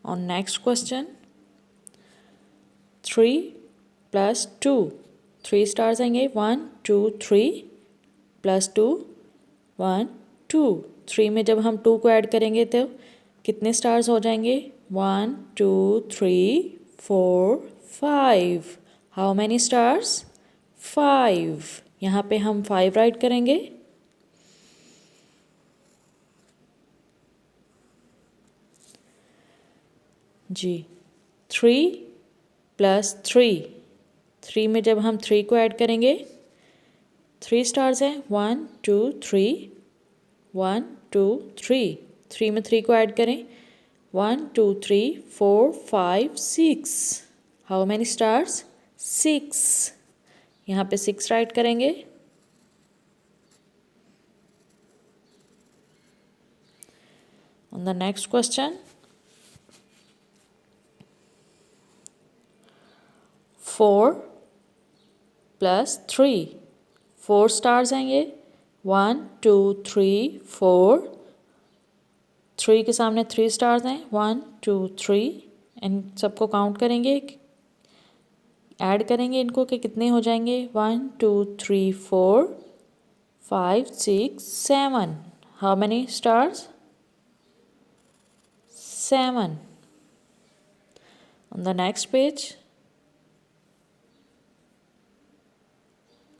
On next question, 3 plus 2. 3 stars आएंगे 1 2 3 plus 2 1 2. 3 में जब हम 2 को ऐड करेंगे तो कितने स्टार्स हो जाएंगे 1 2 3 4 5. How many stars 5. यहाँ पे हम 5 राइट करेंगे. जी 3 प्लस 3. 3 में जब हम 3 को ऐड करेंगे 3 स्टार्स हैं 1 2 3 1 2 3. 3 में 3 को ऐड करें 1 2 3 4 5 6. How many stars 6. यहाँ पे 6 राइट करेंगे. On the next question, 4 plus 3. 4 stars आएंगे 1 2 3 4. 3 के सामने 3 स्टार्स हैं 1 2 3. इन सबको काउंट करेंगे, ऐड करेंगे इनको कि कितने हो जाएंगे 1 2 3 4 5 6 7. How many stars 7. On the next page,